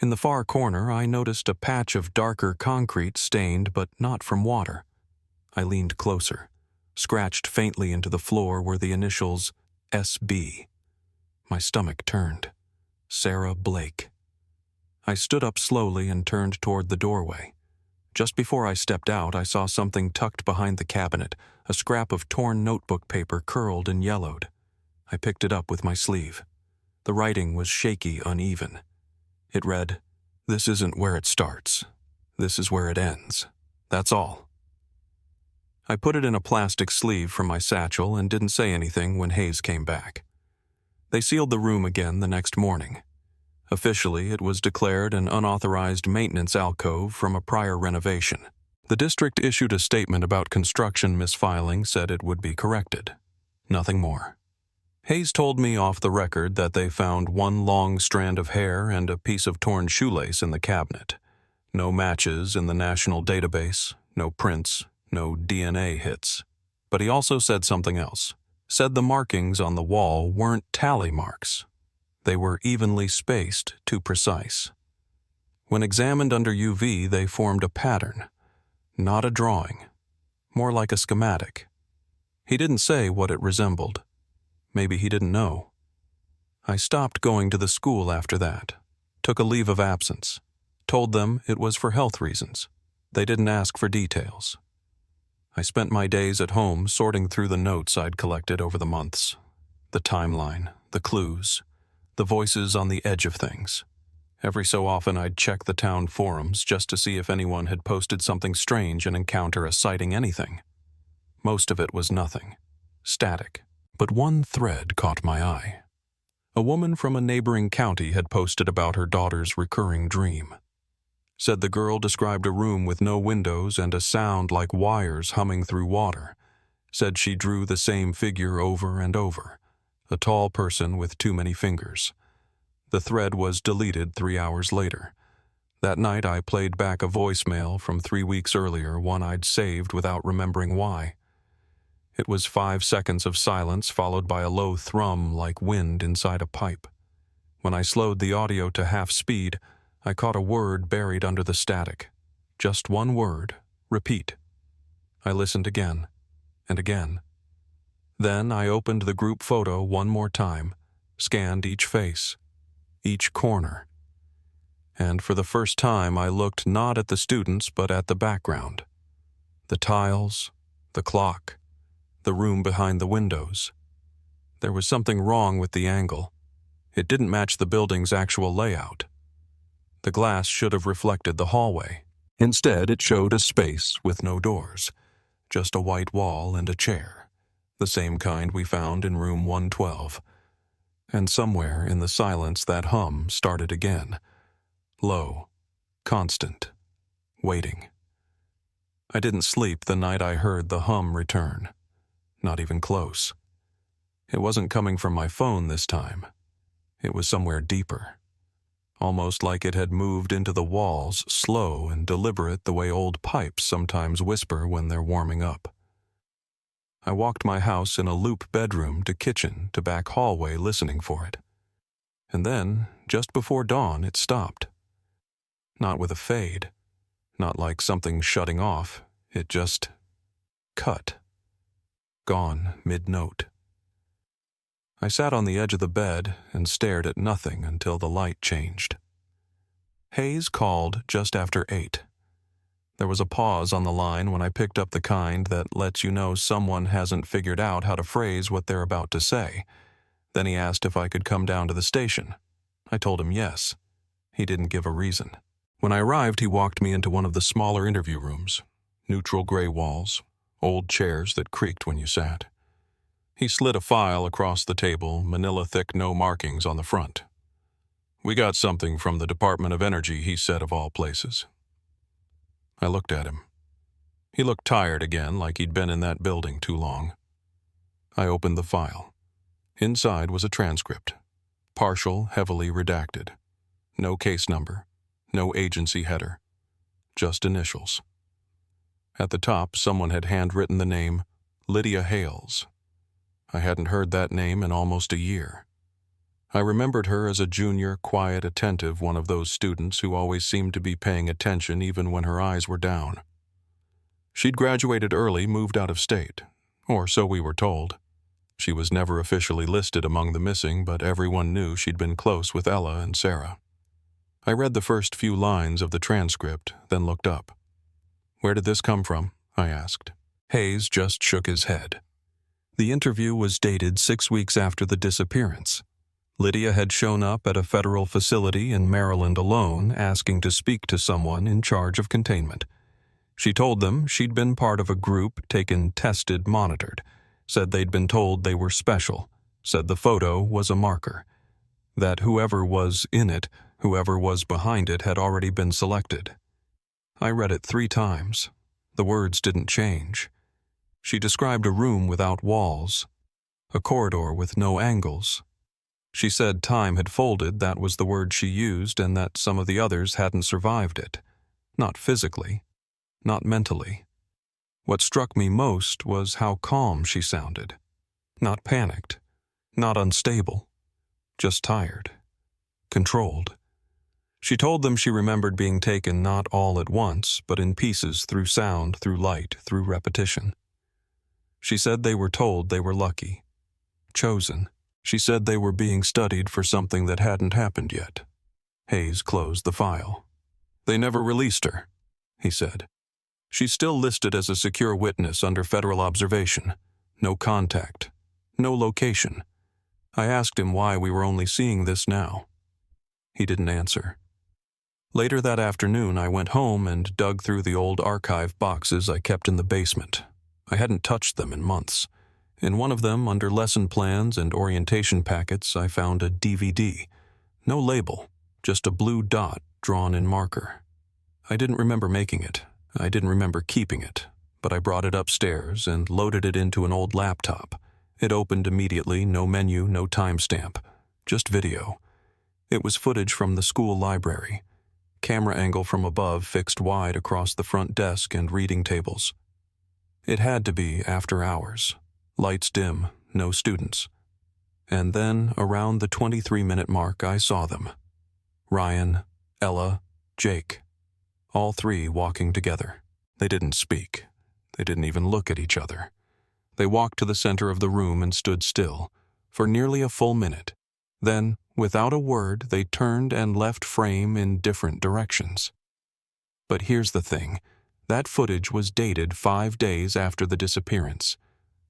In the far corner, I noticed a patch of darker concrete stained, but not from water. I leaned closer. Scratched faintly into the floor were the initials SB. My stomach turned. Sarah Blake. I stood up slowly and turned toward the doorway. Just before I stepped out, I saw something tucked behind the cabinet, a scrap of torn notebook paper curled and yellowed. I picked it up with my sleeve. The writing was shaky, uneven. It read, "This isn't where it starts. This is where it ends. That's all." I put it in a plastic sleeve from my satchel and didn't say anything when Hayes came back. They sealed the room again the next morning. Officially, it was declared an unauthorized maintenance alcove from a prior renovation. The district issued a statement about construction misfiling, said it would be corrected. Nothing more. Hayes told me off the record that they found one long strand of hair and a piece of torn shoelace in the cabinet. No matches in the national database, no prints, no DNA hits. But he also said something else. Said the markings on the wall weren't tally marks. They were evenly spaced to precise. When examined under UV, they formed a pattern, not a drawing, more like a schematic. He didn't say what it resembled. Maybe he didn't know. I stopped going to the school after that, took a leave of absence, told them it was for health reasons. They didn't ask for details. I spent my days at home sorting through the notes I'd collected over the months, the timeline, the clues, the voices on the edge of things. Every so often I'd check the town forums just to see if anyone had posted something strange and encounter a sighting anything. Most of it was nothing, static, but one thread caught my eye. A woman from a neighboring county had posted about her daughter's recurring dream. Said the girl described a room with no windows and a sound like wires humming through water. Said she drew the same figure over and over, a tall person with too many fingers. The thread was deleted 3 hours later. That night I played back a voicemail from 3 weeks earlier, one I'd saved without remembering why. It was 5 seconds of silence followed by a low thrum like wind inside a pipe. When I slowed the audio to half speed, I caught a word buried under the static. Just one word, repeat. I listened again, and again. Then I opened the group photo one more time, scanned each face, each corner. And for the first time I looked not at the students but at the background. The tiles, the clock, the room behind the windows. There was something wrong with the angle. It didn't match the building's actual layout. The glass should have reflected the hallway. Instead, it showed a space with no doors, just a white wall and a chair, the same kind we found in room 112. And somewhere in the silence that hum started again. Low, constant, waiting. I didn't sleep the night I heard the hum return. Not even close. It wasn't coming from my phone this time. It was somewhere deeper. Almost like it had moved into the walls, slow and deliberate the way old pipes sometimes whisper when they're warming up. I walked my house in a loop bedroom to kitchen to back hallway listening for it. And then, just before dawn, it stopped. Not with a fade. Not like something shutting off. It just cut. Gone mid-note. I sat on the edge of the bed and stared at nothing until the light changed. Hayes called just after 8. There was a pause on the line when I picked up the kind that lets you know someone hasn't figured out how to phrase what they're about to say. Then he asked if I could come down to the station. I told him yes. He didn't give a reason. When I arrived, he walked me into one of the smaller interview rooms. Neutral gray walls, old chairs that creaked when you sat. He slid a file across the table, manila-thick no markings on the front. "We got something from the Department of Energy," he said, of all places. I looked at him. He looked tired again, like he'd been in that building too long. I opened the file. Inside was a transcript. Partial, heavily redacted. No case number. No agency header. Just initials. At the top, someone had handwritten the name Lydia Hales. I hadn't heard that name in almost a year. I remembered her as a junior, quiet, attentive one of those students who always seemed to be paying attention even when her eyes were down. She'd graduated early, moved out of state, or so we were told. She was never officially listed among the missing, but everyone knew she'd been close with Ella and Sarah. I read the first few lines of the transcript, then looked up. "Where did this come from?" I asked. Hayes just shook his head. The interview was dated 6 weeks after the disappearance. Lydia had shown up at a federal facility in Maryland alone, asking to speak to someone in charge of containment. She told them she'd been part of a group taken tested, monitored, said they'd been told they were special, said the photo was a marker, that whoever was in it, whoever was behind it, had already been selected. I read it 3 times. The words didn't change. She described a room without walls, a corridor with no angles. She said time had folded, that was the word she used, and that some of the others hadn't survived it. Not physically, not mentally. What struck me most was how calm she sounded. Not panicked, not unstable, just tired, controlled. She told them she remembered being taken not all at once, but in pieces through sound, through light, through repetition. She said they were told they were lucky, chosen. She said they were being studied for something that hadn't happened yet. Hayes closed the file. They never released her, he said. She's still listed as a secure witness under federal observation. No contact, no location. I asked him why we were only seeing this now. He didn't answer. Later that afternoon, I went home and dug through the old archive boxes I kept in the basement. I hadn't touched them in months. In one of them, under lesson plans and orientation packets, I found a DVD. No label, just a blue dot drawn in marker. I didn't remember making it. I didn't remember keeping it, but I brought it upstairs and loaded it into an old laptop. It opened immediately, no menu, no timestamp, just video. It was footage from the school library. Camera angle from above fixed wide across the front desk and reading tables. It had to be after hours. Lights dim, no students. And then, around the 23-minute mark, I saw them. Ryan, Ella, Jake. All three walking together. They didn't speak. They didn't even look at each other. They walked to the center of the room and stood still, for nearly a full minute. Then, without a word, they turned and left frame in different directions. But here's the thing. That footage was dated 5 days after the disappearance.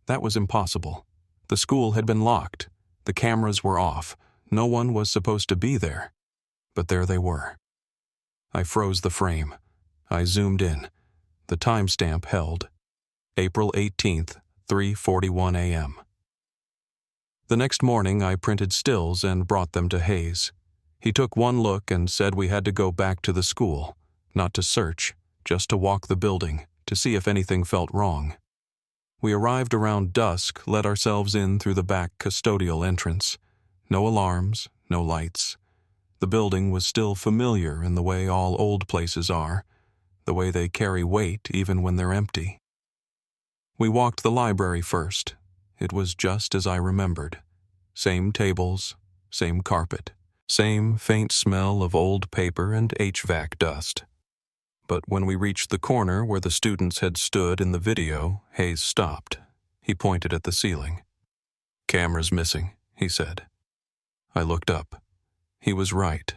That was impossible. The school had been locked. The cameras were off. No one was supposed to be there. But there they were. I froze the frame. I zoomed in. The timestamp held. April 18th, 3:41 a.m. The next morning, I printed stills and brought them to Hayes. He took one look and said we had to go back to the school, not to search, just to walk the building, to see if anything felt wrong. We arrived around dusk, let ourselves in through the back custodial entrance. No alarms, no lights. The building was still familiar in the way all old places are, the way they carry weight even when they're empty. We walked the library first. It was just as I remembered. Same tables, same carpet, same faint smell of old paper and HVAC dust. But when we reached the corner where the students had stood in the video, Hayes stopped. He pointed at the ceiling. "Camera's missing," he said. I looked up. He was right.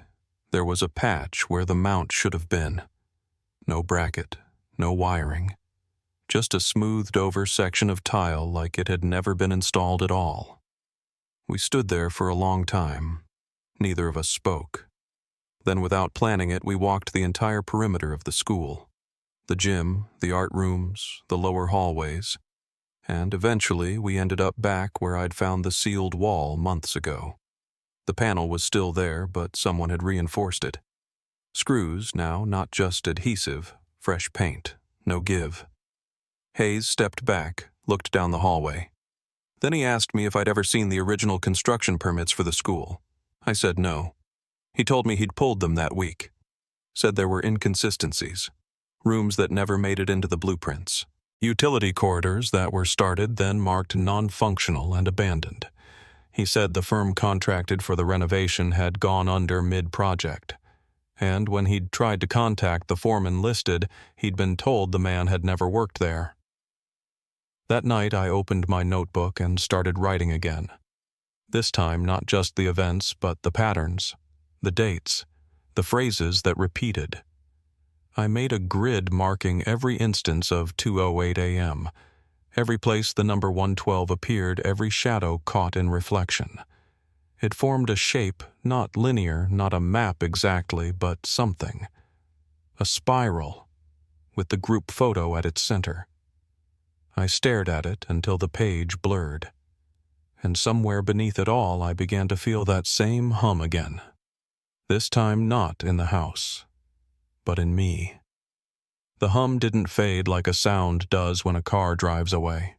There was a patch where the mount should have been. No bracket, no wiring. Just a smoothed-over section of tile like it had never been installed at all. We stood there for a long time. Neither of us spoke. Then, without planning it, we walked the entire perimeter of the school. The gym, the art rooms, the lower hallways. And eventually, we ended up back where I'd found the sealed wall months ago. The panel was still there, but someone had reinforced it. Screws now, not just adhesive, fresh paint, no give. Hayes stepped back, looked down the hallway. Then he asked me if I'd ever seen the original construction permits for the school. I said no. He told me he'd pulled them that week. Said there were inconsistencies. Rooms that never made it into the blueprints. Utility corridors that were started then marked non-functional and abandoned. He said the firm contracted for the renovation had gone under mid-project. And when he'd tried to contact the foreman listed, he'd been told the man had never worked there. That night, I opened my notebook and started writing again. This time, not just the events, but the patterns, the dates, the phrases that repeated. I made a grid marking every instance of 2:08 a.m., every place the number 112 appeared, every shadow caught in reflection. It formed a shape, not linear, not a map exactly, but something. A spiral, with the group photo at its center. I stared at it until the page blurred. And somewhere beneath it all, I began to feel that same hum again. This time not in the house, but in me. The hum didn't fade like a sound does when a car drives away.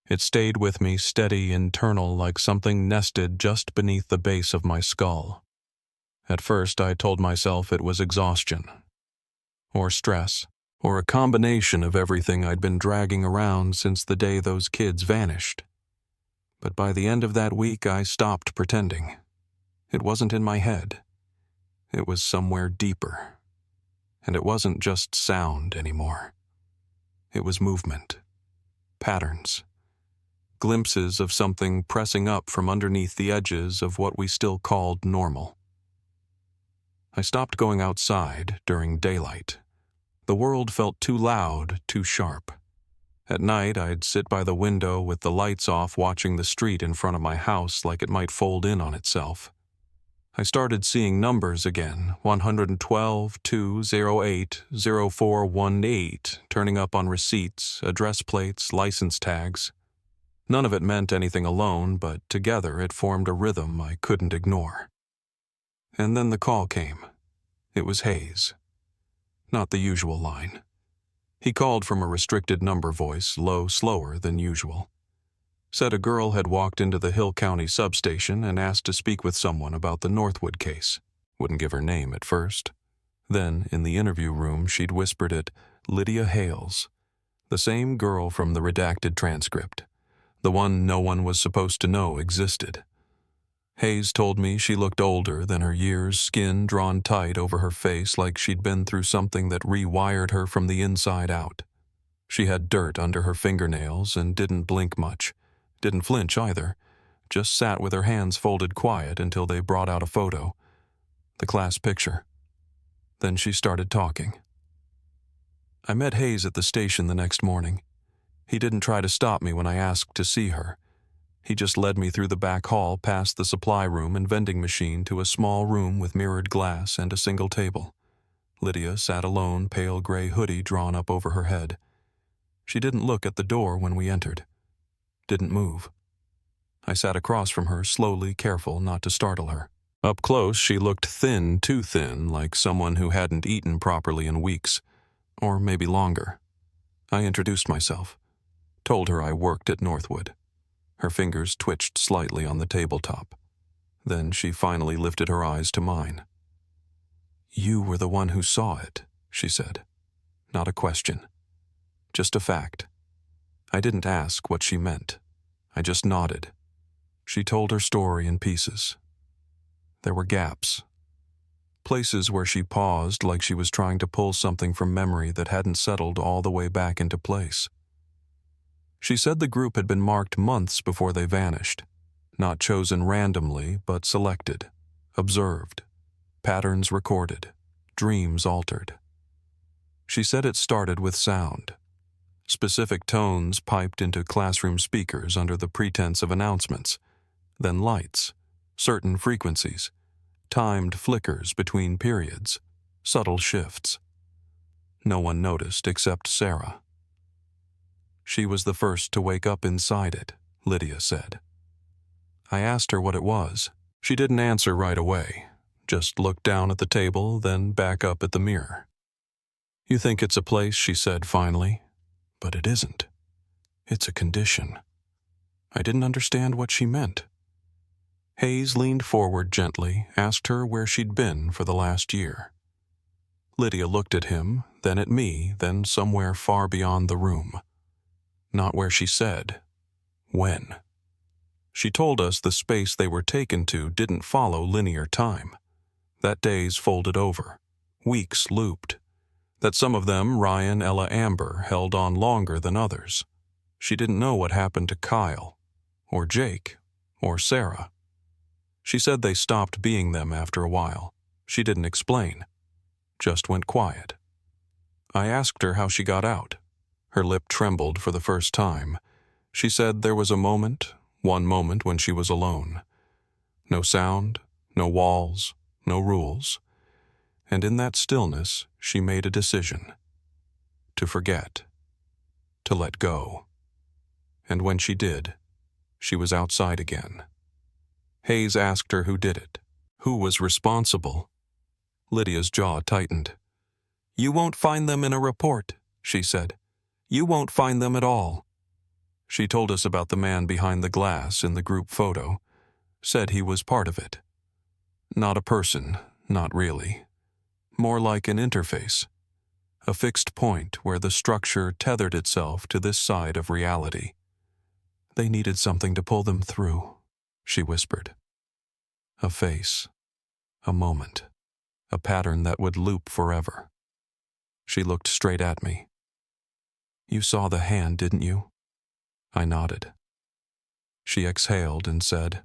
It stayed with me steady, internal, like something nested just beneath the base of my skull. At first, I told myself it was exhaustion, or stress, or a combination of everything I'd been dragging around since the day those kids vanished. But by the end of that week, I stopped pretending. It wasn't in my head. It was somewhere deeper. And it wasn't just sound anymore. It was movement, patterns, glimpses of something pressing up from underneath the edges of what we still called normal. I stopped going outside during daylight. The world felt too loud, too sharp. At night, I'd sit by the window with the lights off, watching the street in front of my house like it might fold in on itself. I started seeing numbers again, 112, 208, 0418, turning up on receipts, address plates, license tags. None of it meant anything alone, but together it formed a rhythm I couldn't ignore. And then the call came. It was Hayes. Not the usual line. He called from a restricted number voice, low, slower than usual. Said a girl had walked into the Hill County substation and asked to speak with someone about the Northwood case. Wouldn't give her name at first. Then, in the interview room, she'd whispered it, Lydia Hales. The same girl from the redacted transcript. The one no one was supposed to know existed. Hayes told me she looked older than her years, skin drawn tight over her face like she'd been through something that rewired her from the inside out. She had dirt under her fingernails and didn't blink much. Didn't flinch either, just sat with her hands folded quiet until they brought out a photo, the class picture. Then she started talking. I met Hayes at the station the next morning. He didn't try to stop me when I asked to see her. He just led me through the back hall past the supply room and vending machine to a small room with mirrored glass and a single table. Lydia sat alone, pale gray hoodie drawn up over her head. She didn't look at the door when we entered. Didn't move. I sat across from her, slowly, careful not to startle her. Up close, she looked thin, too thin, like someone who hadn't eaten properly in weeks, or maybe longer. I introduced myself, told her I worked at Northwood. Her fingers twitched slightly on the tabletop. Then she finally lifted her eyes to mine. You were the one who saw it, she said. Not a question. Just a fact. I didn't ask what she meant. I just nodded. She told her story in pieces. There were gaps. Places where she paused like she was trying to pull something from memory that hadn't settled all the way back into place. She said the group had been marked months before they vanished. Not chosen randomly, but selected, observed, patterns recorded, dreams altered. She said it started with sound. Specific tones piped into classroom speakers under the pretense of announcements, then lights, certain frequencies, timed flickers between periods, subtle shifts. No one noticed except Sarah. She was the first to wake up inside it, Lydia said. I asked her what it was. She didn't answer right away, just looked down at the table, then back up at the mirror. You think it's a place, she said finally. But it isn't. It's a condition. I didn't understand what she meant. Hayes leaned forward gently, asked her where she'd been for the last year. Lydia looked at him, then at me, then somewhere far beyond the room. Not where she said. When. She told us the space they were taken to didn't follow linear time. That days folded over. Weeks looped. That some of them, Ryan, Ella, Amber, held on longer than others. She didn't know what happened to Kyle, or Jake, or Sarah. She said they stopped being them after a while. She didn't explain. Just went quiet. I asked her how she got out. Her lip trembled for the first time. She said there was a moment, one moment when she was alone. No sound, no walls, no rules. And in that stillness, she made a decision. To forget. To let go. And when she did, she was outside again. Hayes asked her who did it. Who was responsible? Lydia's jaw tightened. You won't find them in a report, she said. You won't find them at all. She told us about the man behind the glass in the group photo. Said he was part of it. Not a person, not really. More like an interface. a fixed point where the structure tethered itself to this side of reality. They needed something to pull them through, she whispered. A face, a moment, a pattern that would loop forever. She looked straight at me. You saw the hand, didn't you? I nodded. She exhaled and said,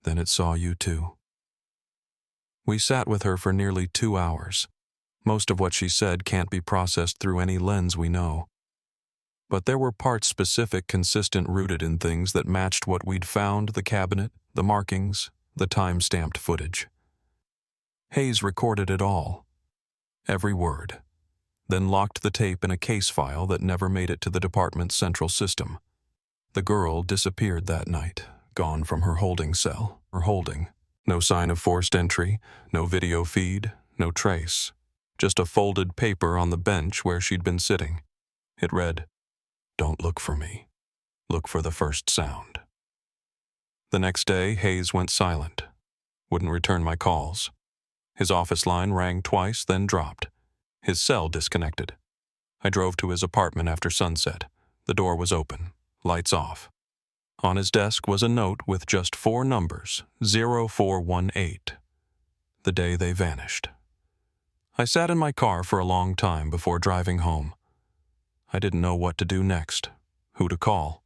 Then it saw you too. We sat with her for nearly 2 hours. Most of what she said can't be processed through any lens we know. But there were parts specific, consistent, rooted in things that matched what we'd found, the cabinet, the markings, the time-stamped footage. Hayes recorded it all, every word, then locked the tape in a case file that never made it to the department's central system. The girl disappeared that night, gone from her holding cell, No sign of forced entry, no video feed, no trace. Just a folded paper on the bench where she'd been sitting. It read, Don't look for me. Look for the first sound. The next day, Hayes went silent. Wouldn't return my calls. His office line rang twice, then dropped. His cell disconnected. I drove to his apartment after sunset. The door was open, lights off. On his desk was a note with just 4 numbers, 0418. The day they vanished. I sat in my car for a long time before driving home. I didn't know what to do next, who to call,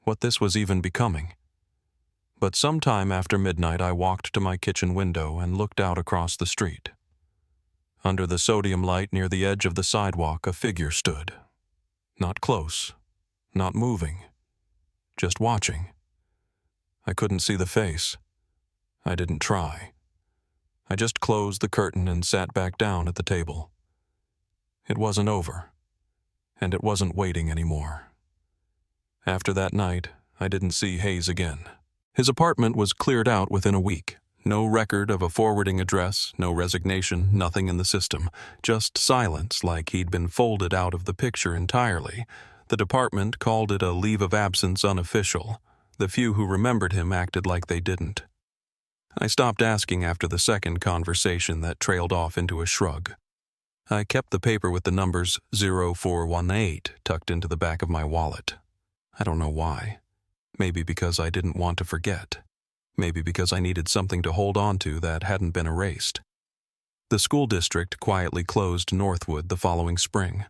what this was even becoming. But sometime after midnight I walked to my kitchen window and looked out across the street. Under the sodium light near the edge of the sidewalk, a figure stood. Not close, not moving, just watching. I couldn't see the face. I didn't try. I just closed the curtain and sat back down at the table. It wasn't over, and it wasn't waiting anymore. After that night, I didn't see Hayes again. His apartment was cleared out within a week. No record of a forwarding address, no resignation, nothing in the system. Just silence, like he'd been folded out of the picture entirely. The department called it a leave of absence unofficial. The few who remembered him acted like they didn't. I stopped asking after the second conversation that trailed off into a shrug. I kept the paper with the numbers 0418 tucked into the back of my wallet. I don't know why. Maybe because I didn't want to forget. Maybe because I needed something to hold on to that hadn't been erased. The school district quietly closed Northwood the following spring.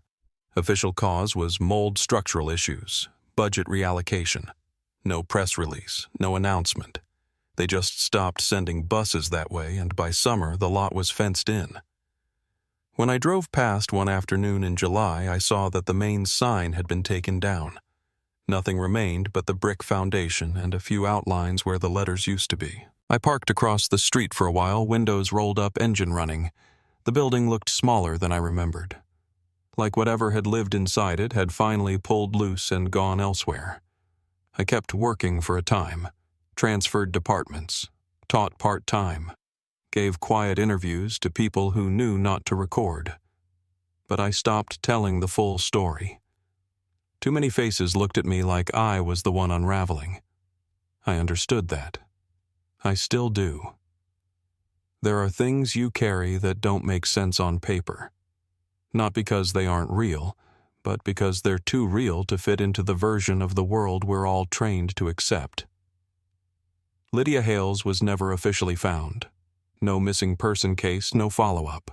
Official cause was mold structural issues, budget reallocation. No press release, no announcement. They just stopped sending buses that way, and by summer the lot was fenced in. When I drove past one afternoon in July, I saw that the main sign had been taken down. Nothing remained but the brick foundation and a few outlines where the letters used to be. I parked across the street for a while, windows rolled up, engine running. The building looked smaller than I remembered. Like whatever had lived inside it had finally pulled loose and gone elsewhere. I kept working for a time, transferred departments, taught part-time, gave quiet interviews to people who knew not to record. But I stopped telling the full story. Too many faces looked at me like I was the one unraveling. I understood that. I still do. There are things you carry that don't make sense on paper. Not because they aren't real, but because they're too real to fit into the version of the world we're all trained to accept. Lydia Hales was never officially found. No missing person case, no follow-up.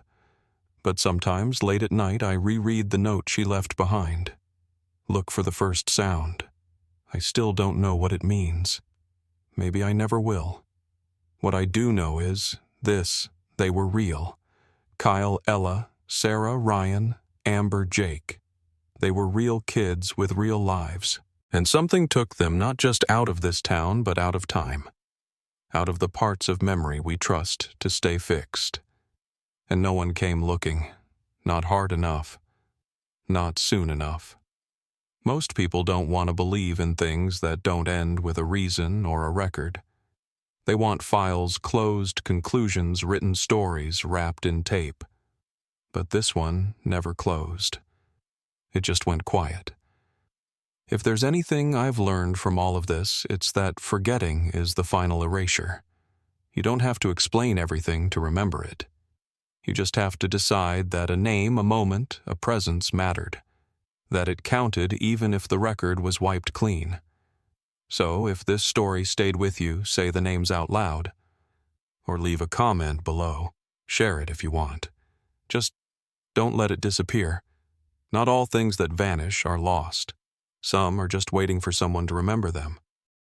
But sometimes, late at night, I reread the note she left behind. Look for the first sound. I still don't know what it means. Maybe I never will. What I do know is this: they were real. Kyle, Ella, Sarah, Ryan, Amber, Jake. They were real kids with real lives. And something took them not just out of this town, but out of time. Out of the parts of memory we trust to stay fixed. And no one came looking. Not hard enough. Not soon enough. Most people don't want to believe in things that don't end with a reason or a record. They want files closed, conclusions, written stories wrapped in tape. But this one never closed. It just went quiet. If there's anything I've learned from all of this, it's that forgetting is the final erasure. You don't have to explain everything to remember it. You just have to decide that a name, a moment, a presence mattered. That it counted even if the record was wiped clean. So if this story stayed with you, say the names out loud. Or leave a comment below. Share it if you want. Just don't let it disappear. Not all things that vanish are lost. Some are just waiting for someone to remember them.